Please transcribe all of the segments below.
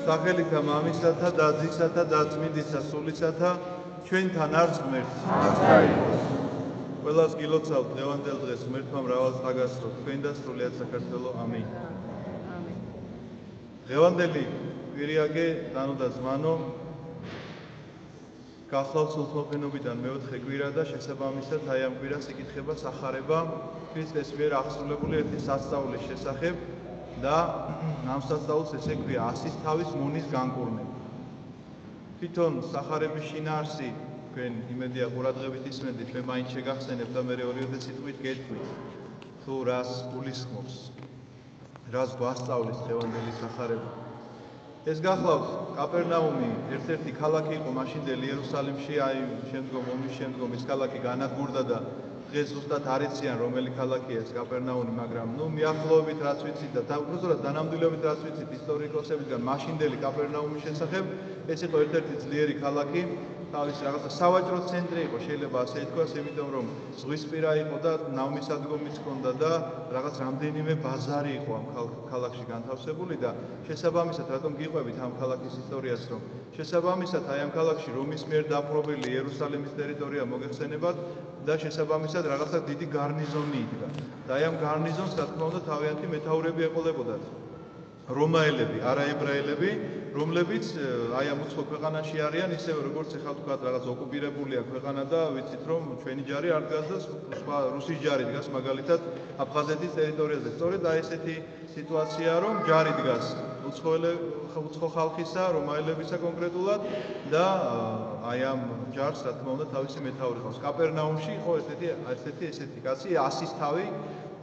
სახელითა მამისათა და ძისათა და წმინდისა სულისათა ჩვენთან არ ღმერთს. ყველას გილოცავთ დღევანდელ დღეს ღმერთმა მრავალ წაგასწრო თქვენ და სრულიად საქართველო. ამინ. დღევანდელი კვირიაგე დანო და ზმანო გახლავთ სულთმოფენობიდან მეოთხე კვირა და შესაბამისად აი ამ კვირას იკითხება სახარება ქრისტეს მიერ აღსრულებული ერთი სასწაულის შესახებ და ამ სასწაულს ესე ქვია ასის თავის მონის განკურნება. თვითონ სახარების შინაარსი თქვენ იმედია ყურადღებით ისმენთ, ჩვენ მაინც შეგახსენებთ და მე ორივე სიტყვით გეტყვით თუ რას გულისხმობს, რას გვასწავლის დღევანდელი სახარება. ეს გახლავთ კაპერნაუმი ერთ-ერთი ქალაქი იყო მაშინდელ იერუსალიმში, აი შემდგომ ომის შემდგომ ეს ქალაქი განადგურდა და დღეს ზუსტად არ იციან რომელი ქალაქია ეს კაპერნაუმი, მაგრამ მიახლოებით რაც ვიცით და უბრალოდ დანამდვილებით რაც ვიცით ისტორიკოსებისგან მაშინდელი კაპერნაუმის შესახებ, ეს იყო ერთ-ერთი ძლიერი ქალაქი, თავის რაღაცა სავაჭრო ცენტრი იყო, შეიძლება ასე ითქვას, იმიტომ რომ ზღვისპირა იყო და ნავმისადგომიც ჰქონდა და რაღაც რამდენიმე ბაზარი იყო ამ ქალაქში განთავსებული და შესაბამისად რატომ გიყვებით ამ ქალაქის ისტორიას, რომ შესაბამისად აი ამ ქალაქში რომის მიერ დაპყრობილი იერუსალიმის ტერიტორია მოგეხსენებათ და შესაბამისად რაღაცა დიდი გარნიზონი იდგა. და აი ამ გარნიზონს რა თქმა უნდა თავიანთი მეთაურები ეყოლებოდათ. რომაელები, არაებრაელები, რომლებიც აი ამ უცხო ქვეყანაში არიან, ისევე როგორც ეხლა ვთქვათ, რაღაც ოკუპირებულია ქვეყანა და ვიცით რომ ჩვენი ჯარი არ დგას და სხვა რუსის ჯარი დგას მაგალითად აფხაზეთის ტერიტორიაზე. სწორედ აი ესეთი სიტუაცია რომ ჯარი დგას უცხო ხალხისა, რომაელებისა კონკრეტულად და აი ამ ჯარს რა თქმა უნდა თავისი მეთაური ყავს. კაპერნაუმში იყო ერთ-ერთი ესეთი კაცი, ასის თავი,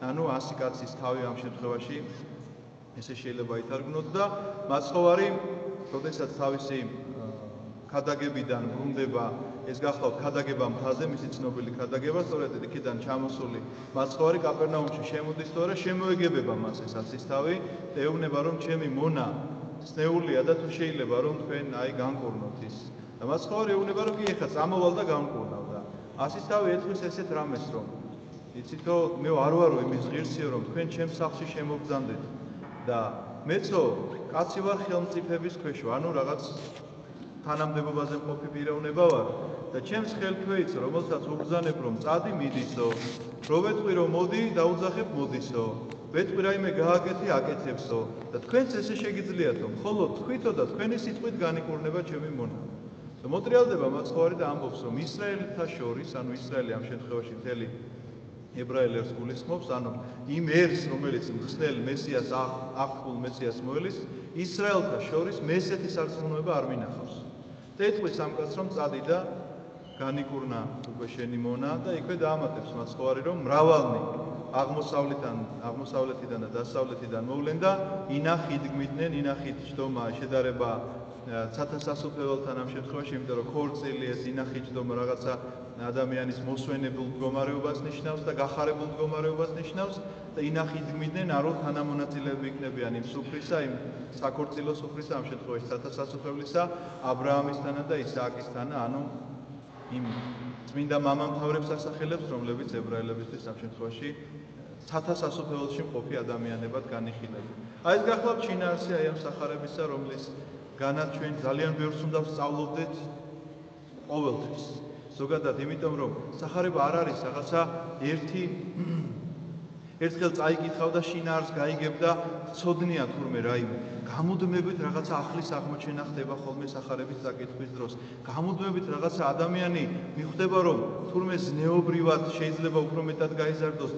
ანუ 100 კაცის თავი ამ შემთხვევაში ესე შეიძლება ითარგმნოთ და მაცხოვარი, როდესაც თავისი ქადაგებიდან ბრუნდება, ეს გახლავთ ქადაგება მთაზე, მისი ცნობილი ქადაგება, სწორედ იქიდან ჩამოსული მაცხოვარი კაპერნაუმში შემოდის და შემოეგებება მას ეს ასის თავი და ეუბნება რომ ჩემი მონა ცნეულია და თუ შეიძლება რომ თქვენ აი განკურნოთ ის. და მაცხოვარი ეუბნება რომ კი ეხლა წამოვალ და განკურნავ და ასის თავი ეთქვის ესეთ რამეს რომ იცითო მე არ ვარო იმის ღირსიო რომ თქვენ ჩემს სახლში შემოგზანდეთ და მეცო კაცი ვარ ხელმწიფების ქვეშ, ანუ რაღაც თანამდებობაზე მყოფი პიროვნება ვარ და ჩემს ხელქვეითს რომელსაც უგზანებ რომ წადი მიდისო, რო ვეთყვი რომ მოდი დაუძახებ მოდისო, ვეთყვი რაიმე გააკეთე აკეთებსო და თქვენც ესე შეგიძლიათო, ხოლო თქვითო და თქვენი სიტყვით განიკურნება ჩემი მონა. და მოტრიალდება მაცხოვარი და ამბობს რომ ისრაელთა შორის, ანუ ისრაელი ამ შემთხვევაში მთელი ებრაელ ერს გულისხმობს, ანუ იმ ერს, რომელიც მხსნელ მესიას აღთქმულ მესიას მოელის, ისრაელთა შორის მესეთი სარწმუნოება არ მინახავს. და ეთქვის ამ კაცს რომ წადი და განიკურნა უკვე შენი მონა და იქვე დაამატებს მაცხოვარი რომ მრავალნი აღმოსავლეთიდან და დასავლეთიდან მოვლენ და ინახით გმიდნენ, ინახით ჯდომა შედარება ცათასასუფეველთან ამ შემთხვევაში, იმიტომ რომ ქორწილი ეს ინახით ჯდომა რაღაცა ადამიანის მოსვენებულ მდგომარეობას ნიშნავს და გახარებულ მდგომარეობას ნიშნავს და ინახით გმიდნენ არ რომ თანამონაწილეები იქნებიან იმ სუფრისა, იმ საქორწილო სუფრისა, ამ შემთხვევაში ცათასასუფევლისა, აბრაამისთანა და ისააკისთანა, ანუ იმ წმინდა მამამთავრებს ასახელებს, რომლებიც ებრაელებისთვის ამ შემთხვევაში ცათასასუფეველში მყოფი ადამიანებად განიხილებენ. აი ეს გახლავთ შინაარსი აი ამ სახარებისა, რომლის განაც ჩვენ ძალიან ბევრს უნდა ვსწავლობდეთ ყოველთვის. ზოგადად იმიტომ რომ სახარება არ არის რაღაცა ერთხელ წაიკითხავ და შინაარს გაიგებ და ცოდნია თურმე რაიმე. გამუდმებით რაღაცა ახლის აღმოჩენა ხდება ხოლმე სახარების წაკითხვის დროს. გამუდმებით რაღაცა ადამიანი მიხვდება რომ თურმე ზნეობრივად შეიძლება უფრო მეტად გაიზარდოს,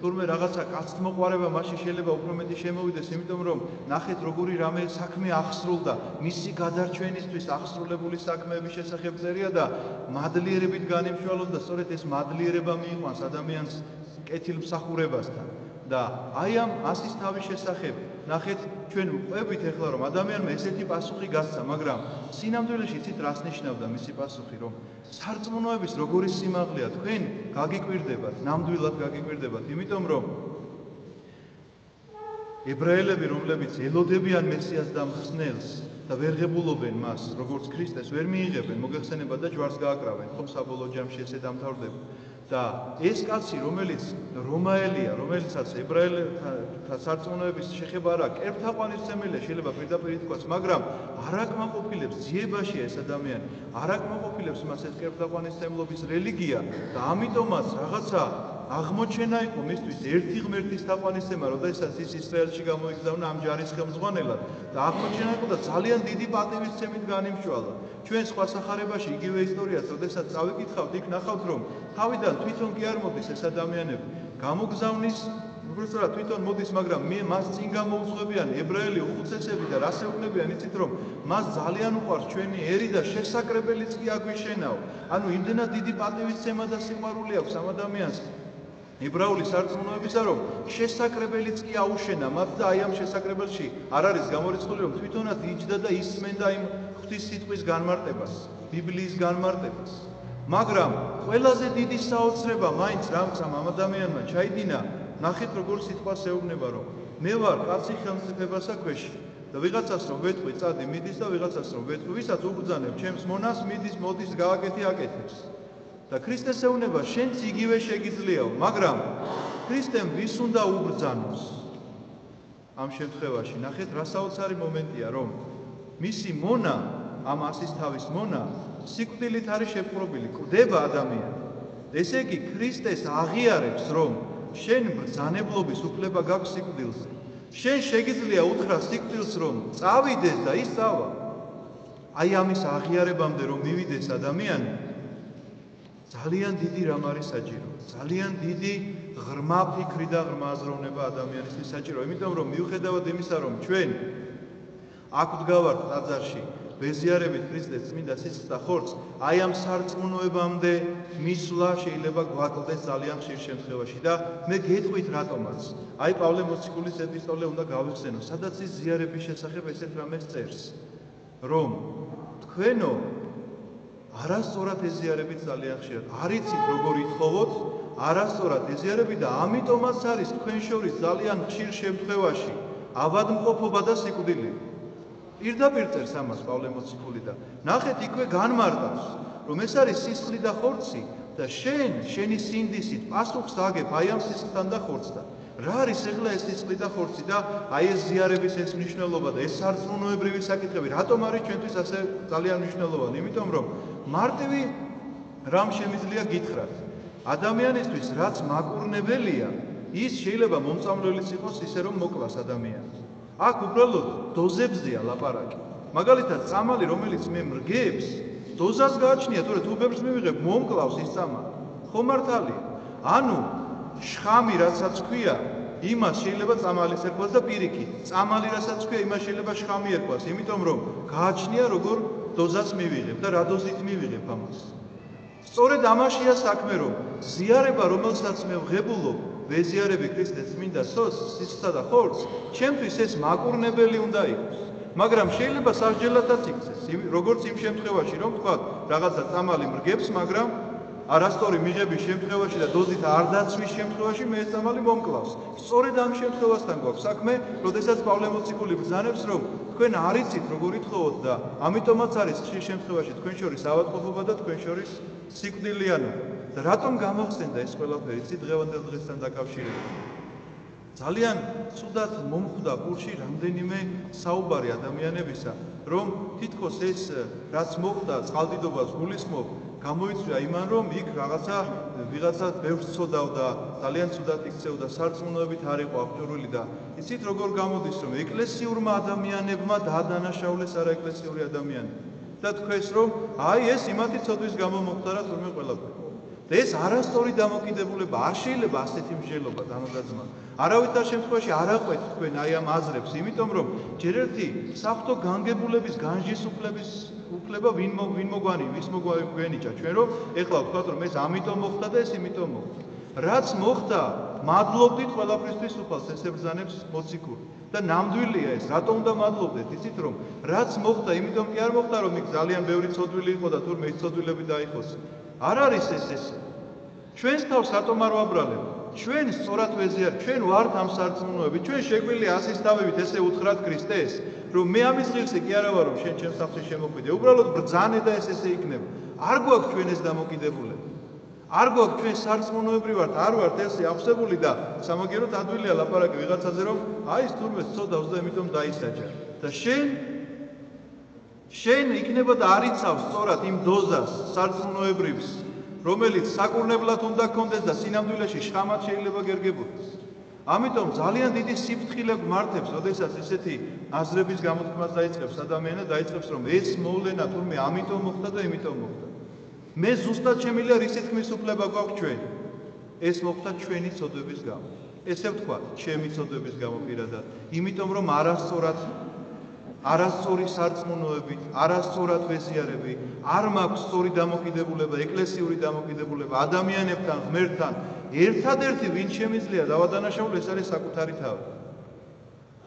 თურმე რაღაცა კაცთმოყვარება მასში შეიძლება უფრო მეტი შემოვიდეს, იმიტომ რომ ნახეთ როგორი რამე საქმე აღსრულდა, მისი გადარჩენისთვის აღსრულებული საქმეების შესახებ წერია და მადლიერებით განიმშვალოს და სწორედ ეს მადლიერება მიიყვანს ადამიანს კეთილმსახურებასთან. და აი ამ ასის თავის შესახებ ნახეთ ჩვენ ვყვებით ეხლა რომ ადამიანმა ესეთი პასუხი გასცა, მაგრამ სინამდვილეში იცით რას ნიშნავდა მისი პასუხი, რომ სარწმუნოების როგორი სიმაღლეა, თქვენ გაგიკვირდებათ, ნამდვილად გაგიკვირდებათ, იმიტომ რომ ებრაელები, რომლებიც ელოდებიან მესიას და მხსნელს და ვერ ღებულობენ მას, როგორც ქრისტეს ვერ მიიღებენ, მოგეხსენება და ჯვარს გააკრავენ, ხომ საბოლოო ჯამში ესე დამთავრდება. და ეს კაცი, რომელიც რომაელია, რომელიცაც ებრაელთა სარწმუნოების შეხება არ აქვს, კერპთაყვანისმცემელია, შეიძლება პირდაპირ ითქვას, მაგრამ არ აკმაყოფილებს ძიებაშია ეს ადამიანი, არ აკმაყოფილებს მას ეს კერპთაყვანისმცემლობის რელიგია და ამიტომაც რაღაცა აღმოჩენა იყო მისთვის ერთი ღმერთის თაყვანისცემა, როდესაც ის ისრაელში გამოიგზავნა ამ ჯარის ხელმძღვანელად და აღმოჩენა იყო და ძალიან დიდი პატივისცემით განიმშვალა. ჩვენ სხვა სახარებაში იგივე ისტორიას, როდესაც წავიკითხავთ, იქ ნახავთ, რომ თავიდან თვითონ კი არ მოდის ეს ადამიანები. გამოგზავნის, უბრალოდ თვითონ მოდის, მაგრამ მას წინ გამოუძღვებიან ებრაელი უხუცესები და რას ეუბნებიან, იცით რომ მას ძალიან უყვარს ჩვენი ერი და შესაკრებელიც კი აგვიშენაო. ანუ იმდენად დიდი პატივისცემა და სიყვარული აქვს ამ ადამიანს ებრაული სარწმუნოებისა, რომ შესაკრებელიც კი აუშენა მათ და აი ამ შესაკრებელში არ არის გამორიცხული, რომ თვითონაც იჯდა და ისმენდა იმ ღვთის სიტყვის განმარტებას, ბიბლიის განმარტებას. მაგრამ ყველაზე დიდი საოცრება მაინც რამც ამ ადამიანმა ჩაიდინა, ნახეთ როგორ სიტყვას ეუბნება, რომ მე ვარ კაცი ხელმწიფებასა ქვეშ და ვიღაცას რომ ვეთქვი წადი მიდის და ვიღაცას რომ ვეთქვი ვისაც უბრძანებ ჩემს მონას მიდის მოდის გააკეთე აკეთებს. და ქრისტეს ეუბნება შენც იგივე შეგიძლიაო, მაგრამ ქრისტემ ვის უნდა უბრძანოს? ამ შემთხვევაში ნახეთ რა საოცარი მომენტია, რომ მისი მონა, ამ ასის თავის მონა სიკვდილით არის შეპყრობილი, კვდება ადამიანი. ესე იგი ქრისტეს აღიარებს, რომ შენ ბრძანებლობის უფლება გაქვს სიკვდილზე. შენ შეგიძლია უთხრა სიკვდილს, რომ წავიდეს და ის წავა. აი ამის აღიარებამდე რომ მივიდეს ადამიანი, ძალიან დიდი რამ არის საჭირო. ძალიან დიდი ღრმა ფიქრი და ღრმა აზროვნება ადამიანისთვის საჭირო. იმიტომ რომ მიუხედავად იმისა, რომ ჩვენ აქ ვდგავართ ტაძარში, ბეზიარებით ქრისტეს წმინდა სისხლს და ხორცს, აი ამ სარწმუნოებამდე მისვლა შეიძლება გვაკლდეს ძალიან ხშირ შემთხვევაში და მე გეტყვით რატომაც. აი პავლე მოციქულის ეპისტოლე უნდა გავიხსენო, სადაც ის ზიარების შესახებ ესეთ რამეს წერს, რომ თქვენო არასწორად ეზიარებით ძალიან ხშირად. არ იცით როგორ ითხოვოთ, არასწორად ეზიარებით და ამიტომაც არის თქვენ შორის ძალიან ხშირ შემთხვევაში ავადმყოფობა და სიკვდილი. პირდაპირ წერს ამას პავლე მოციქული და ნახეთ იქვე განმარტავს, რომ ეს არის სისხლი და ხორცი და შენი სინდისით პასუხს აგებ აი ამ სისხლთან და ხორცთან. რა არის ეხლა ეს სისხლი და ხორცი და აი ეს ზიარების ეს მნიშვნელობა და ეს სარწმუნოებრივი საკითხები, რატომ არის ჩვენთვის ასე ძალიან მნიშვნელოვანი? იმიტომ რომ მარტივი რამ შემიძლია გითხრათ. ადამიანისთვის რაც მაკურნებელია, ის შეიძლება მომწამლველიც იყოს ისე რომ მოკლას ადამიანს. აქ უბრალოდ დოზებზეა ლაპარაკი. მაგალითად, წამალი რომელიც მე მრგებს, დოზას გააჩნია, თორე თუ ბებრს მივიღებ, მომკლავს ის წამალი. ხო მართალია? ანუ შხამი რასაც ქვია, იმას შეიძლება წამალის ერქვას და პირიქით. წამალი რასაც ქვია, იმას შეიძლება შხამი ერქვას, იმიტომ რომ გააჩნია როგორ დოზას მივიღებ და რა დოზით მივიღებ ამას. სწორედ ამაშია საქმე, რომ ზიარება, რომელსაც მე ვღებულობ, ვეზიარები ქრისტეს წმინდა სისხლსა და ხორცს, ჩემთვის ეს მაკურნებელი უნდა იყოს. მაგრამ შეიძლება სასჯელადაც იქცეს, როგორც იმ შემთხვევაში, რომ თქვა რაღაცა წამალი მრგებს, მაგრამ არასწორი მიღების შემთხვევაში და დოზით არ დაცვის შემთხვევაში მე ეს წამალი მომკლავს. სწორედ ამ შემთხვევასთან გვაქვს საქმე, როდესაც პავლე მოციქული ბრძანებს, რომ თქვენ არ იცით როგორ ითხოვოთ და ამიტომაც არის ხშირ შემთხვევაში თქვენ შორის ავადმყოფობა და თქვენ შორის სიკვდილიანობა. და რატომ გამოხსენდა ეს ყველაფერი ცი დღევანდელ დღესთან დაკავშირებით? ძალიან ცუდად მომხვდა გულში რამდენიმე საუბარი ადამიანებისა, რომ თითქოს ეს რაც მოხდა წყალდიდობას გულისხმობ, გამოიწვია იმან, რომ იქ ვიღაცა ბევრს ცოდავდა, ძალიან ცუდად იქცეოდა, სარწმუნოებით არ იყო აღჭურვილი და იცით როგორ გამოდის, რომ ეკლესიურმა ადამიანებმა დაადანაშაულეს არაეკლესიური ადამიანები და თქვეს, რომ აი ეს იმათი ცოდვის გამო მოხდა რა თურმე ყველაფერი. და ეს არასწორი დამოკიდებულება არ შეიძლება ასეთი მსჯელობა დამოგაძმა. არავითარ შემთხვევაში არ აყვეთ თქვენ აი ამ აზრებს, იმიტომ რომ ჯერ ერთი საფრთხო განგებულების განჯისუფლების უფლება ვინ მოგვენიჭა ჩვენ რომ ეხლა ვთქვათ რომ ეს ამიტომ მოხდა და ეს იმიტომ მოხდა. რაც მოხდა, მადლობდით ყველაფრისთვის უფალს, ეს ებრძანებს მოციქული. და ნამდვილია ეს, რატომ უნდა მადლობდეთ? იცით რომ რაც მოხდა, იმიტომ კი არ მოხდა რომ იქ ძალიან ბევრი ცოდვილი იყო და თურმე ის ცოდვილები დაიხოსა. არ არის ეს ესე. ჩვენს თავს რატომ არ ვაბრალებ? ჩვენ სწორად ვეზიარებთ, ჩვენ ვართ ამ სარწმუნოები, ჩვენ შეგვიძლია ასის თავებით ესე უთხრათ ქრისტეს, რომ მე ამის ღირსი კი არა ვარ, რომ შენ ჩემს სახლში შემოხვიდე. უბრალოდ ბრძანე და ეს ესე იქნება. არ გვაქვს ჩვენ ეს დამოკიდებულება. არ გვაქვს ჩვენ სარწმუნოებრივ არ ვართ ესე ახსებული და სამაგიეროდ ადვილია ლაპარაკი ვიღაცაზე რომ აი ეს თურმე ცოდავს და ამიტომ დაისაჯა და შენ იქნება და არ იცავს სწორად იმ დოზას სარწმუნოებრივს რომელიც საკურნებლად უნდა გქონდეს და სინამდვილეში შხამად შეიძლება გერგებოდეს. ამიტომ ძალიან დიდი სიფრთხილე გმართებს, ოდესაც ესეთი აზრების გამოთქმას დაიწყებს ადამიანი და დაიწყებს რომ ეს მოვლენა თურმე ამიტომ მოხდა და იმიტომ მოხდა. მე ზუსტად შემიძლია რისი თქმის უფლება გვაქვს ჩვენ. ეს მოხდა ჩვენი ცოდვების გამო. ესე ვთქვა, ჩემი ცოდვების გამო პირადად. იმიტომ რომ არასწორი სარწმუნოებით, არასწორად ვეზიარები, არ მაქვს სწორი დამოკიდებულება, ეკლესიური დამოკიდებულება ადამიანებთან, ღმერთთან. ერთადერთი ვინ შემიძლია დავადანაშაულო ეს არის საკუთარი თავი.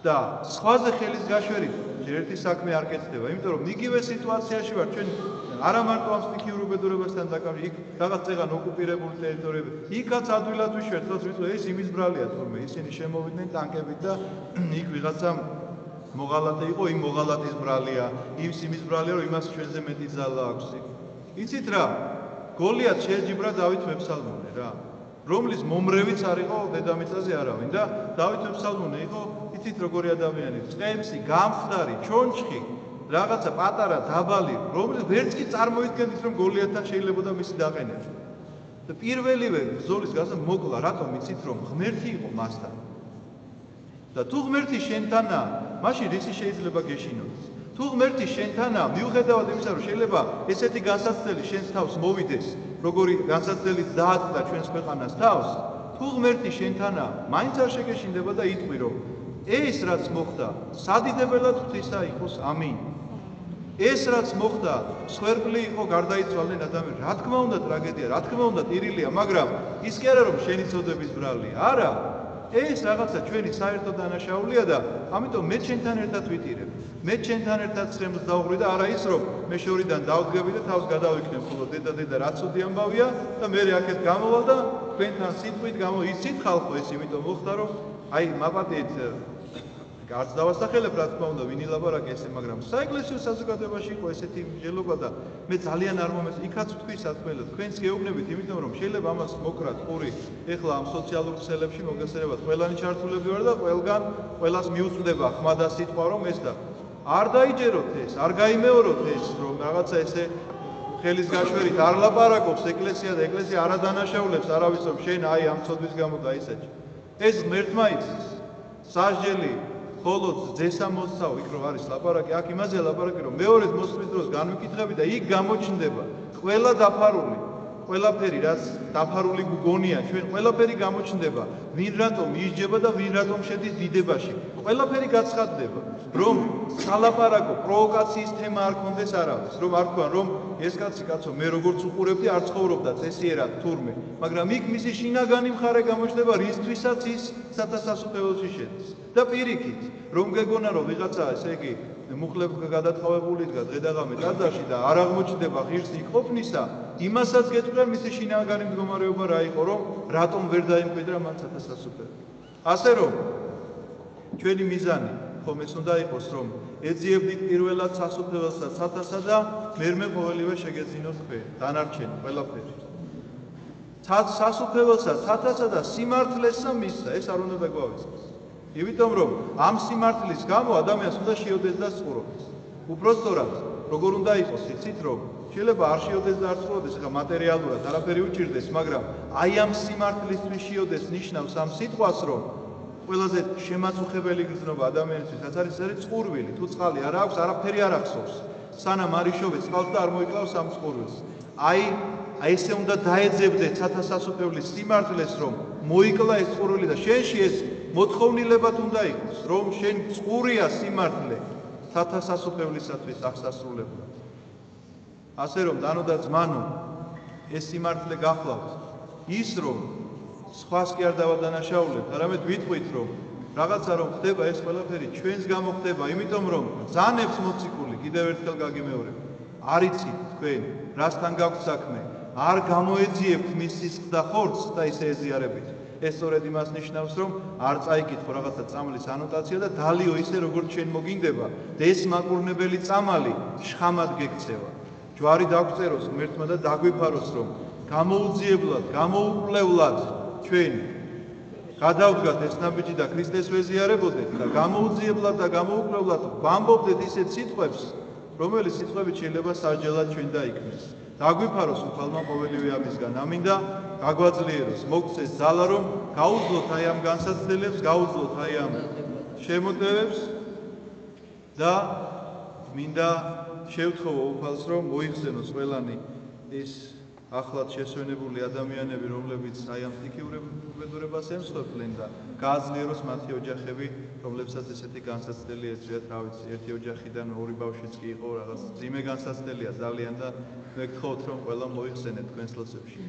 და სხვაზე ხელის გაშვერით ერთი საქმე არ კეთდება, იმიტომ რომ იგივე სიტუაციაში ვარ ჩვენ არა მარტო ამ სტიქიურ უბედურებასთან დაკავშირებით, იქ რაღაც წეგან ოკუპირებული ტერიტორიები, იქაც ადვილად ვიშვერთ, რაც ვიტყვი, ეს იმის ბრალია თურმე, ისინი შემოვიდნენ ტანკებით და იქ ვიღაცა მოღალატე იყო, იმ მოღალატის ბრალია, იმის ბრალია, რომ იმას ჩვენზე მეტი ძალა აქვს. იცით რა? გოლიათ შეეჯიბრა დავით ვეფსალმონე რა. რომლის მომრევიც არ იყო დედამიწაზე არავინ და დავით ვეფსალმონე იყო, იცით როგორი ადამიანი, წყემსი, გამხდარი, ჩონჩხი, რაღაცა პატარა დაბალი, რომელიც ვერც კი წარმოიდგენთ რომ გოლიათთან შეიძლებოდა მისი დაყენება. და პირველივე ბრძოლის გასა მოკლა, რატომ იცით რომ ღმერთი იყო მასთან. და თუ ღმერთი შენთანაა, მაშინ რისი შეიძლება გეშინოდეს? თუ ღმერთი შენთანაა, მიუხედავად იმისა, რომ შეიძლება ესეთი განსაცდელი შენს თავს მოვიდეს, როგორი განსაცდელი დაატყდა ჩვენს ქვეყანას თავს, თუ ღმერთი შენთანაა, მაინც არ შეგეშინდება და იტყვი, რომ ეს რაც მოხდა, სადიდებელად ღვთისა იყოს, ამინ. ეს რაც მოხდა, სვერპლი იყო, გარდაიცვალნენ ადამიანები. რა თქმა უნდა, ტრაგედია, რა თქმა უნდა, ტირილია, მაგრამ ის კი არა, რომ შენი ცოდვების ბრალია. არა. ეს რაღაცა ჩვენი საერთო დანაშაულია და ამიტომ მე ჩვენთან ერთად ვიტირებ. მე ჩვენთან ერთად სრემლს დავღვრი და არა ის რომ მე შორიდან დავდგები და თავს გადავიქნებ, ხოლო დედა რა ცუდი ამბავია და მე აქეთ გამოვალ და თქვენთან სიტყვით იცით ხალხო ეს იმიტომ მოხდა რომ აი მაპატიეთ არც დავასახელებ რა თქმა უნდა ვინ ილაპარაკე ესე მაგრამ საეკლესიო საზოგადოებაში იყო ესეთი მსჯელობა და მე ძალიან არ მომეწონა იქაც ვთქვი საქმელად თქვენს გეუბნებით იმიტომ რომ შეიძლება ამას მოკრათ პური ეხლა ამ სოციალურ ქსელებში მოგესწრებათ ყველანი ჩართულები ვარ და ყველას მიუწვდება ხმა და სიტყვა რომ ეს და არ დაიჯეროთ ეს არ გაიმეოროთ ეს რომ რაღაცა ესე ხელის გაშვერით არ ლაპარაკობს ეკლესია და ეკლესია არ ადანაშაულებს არავის რომ შენ აი ამ ცოდვის გამო დაისაჯე ეს ღმერთმა იცის სასჯელი ხოლო ძესა მოსწავ იქ რომ არის ლაპარაკი აქ იმაზე ლაპარაკი რომ მეორედ მოსვლის დროს განვიკითხები და იქ გამოჩნდება ყველა დაფარული ყველაფერი რაც დაფარული გგონია ჩვენ ყველაფერი გამოჩნდება ვინ რატომ ისჯება და ვინ რატომ შედის დიდებაში ყველაფერი გაცხადდება რომ სალაპარაკო პროვოკაციის თემა არ კონდეს არავის რომ არ თქვან რომ ეს კაცო მე როგორც უყურებდი არ ცხოვრობდა წესიერად თურმე მაგრამ იქ მისი შინაგანი მხარე გამოჩნდება რისთვისაც ის სათასასუფეველში შედის და პირიქით რომ გეგონა რომ ვიღაცა ესე იგი მუხლებ გადატყავებული იდგა დღედაღამე ტაძარში და არ აღმოჩნდება ღირსი ყოფნისა იმასაც გეტყვიან მისი შინაგანი მდგომარეობა რა იყო რომ რატომ ვერ დაიმკვიდრა მან სათასასუფეველო ასე რომ ჩვენი მიზანი ხომ ეს უნდა იყოს რომ ეძიებდით პირველად სასუფეველსა ცათასა და მერმე ყოველივე შეგეძინოთ თქვენ დანარჩენი ყველაფერი სასუფეველსა ცათასა და სიმართლესა მისცა ეს არ უნდა დაგვავიწყდეს იმიტომ რომ ამ სიმართლის გამო ადამიანს უნდა შეოდეს და სწყუროს უпростоრად როგორ უნდა იყოს იცით რომ შეიძლება არ შეოდეს და არ სწყუროს ხა მატერიალურად არაფერი უჭირდეს მაგრამ აი ამ სიმართლისთვის შეოდეს ნიშნავს ამ სიტყვას რომ ყველაზე შემაწუხებელი გრძნობა ადამიანისთვის რაც არის წყურვილი თუ წყალი არ აქვს არაფერი არ ახსოვს სანამ არ იშოვე წყალს და არ მოიკლავს ამ წყურვილს აი ესე უნდა დაეძებდეთ სათასასუფეველის სიმართლეს რომ მოიკლა ეს წყურვილი და შენში ეს მოთხოვნილებად უნდა იყოს რომ შენ წყურია სიმართლე სათასასუფევლისათვის აღსასრულებლად ასე რომ დანო და ძმანო ეს სიმართლე გახლავთ ის რომ სხვას კი არ დავადანაშაულებთ არამედ ვიტყვით რომ რაღაცა რომ ხდება ეს ყველაფერი ჩვენს გამო ხდება იმიტომ რომ ზანებს მოციქული კიდევ ერთხელ გაგიმეორებ არ იცით თქვენ რასთან გაქვთ საქმე არ გამოეძიებთ მის სისხლს და ხორცს და ისე ეზიარებით ეს სწორედ იმას ნიშნავს რომ არ წაიკითხო რაღაცა წამლის ანოტაცია და დალიო ისე როგორც შენ მოგინდება და ეს მაკურნებელი წამალი შხამად გექცევა ჯვარი დაგვწეროს ღმერთმა და დაგვიფაროს რომ გამოუძიებლად, გამოუკვლევლად ჩვენ გადავდგათ ეს ნაბიჯი და ქრისტეს ვეზიარებოდეთ და გამოუძიებლად და გამოუკვლევლად ვამბობდეთ ისეთ სიტყვებს, რომელიც სიტყვებით შეიძლება სასჯელად ჩვენ დაიქმნეს. დაგვიფაროს უფალმა ყოველივე ამისგან. ამინდა გაგვაძლიეროს, მოგცეს ძალა, რომ გაუძლოთ აი ამ განსაცდელებს, გაუძლოთ აი ამ შემოტევებს და მინდა შევთხოვო უფალს, რომ მოიხსენოს ყველანი ის ახლად შესვენებული ადამიანები, რომლებიც აი ამ სტიქიურ უბედურებას ემსხვერპლენ და გააძლიეროს მათი ოჯახები, რომლებსაც ესეთი განსაცდელი ეწვიათ, რა ვიცი, ერთი ოჯახიდან ორი ბავშვიც კი იყო, რაღაც ძიმე განსაცდელია ძალიან და ვეგთხოვთ, რომ ყველა მოიხსენეთ თქვენს ლოცვებში.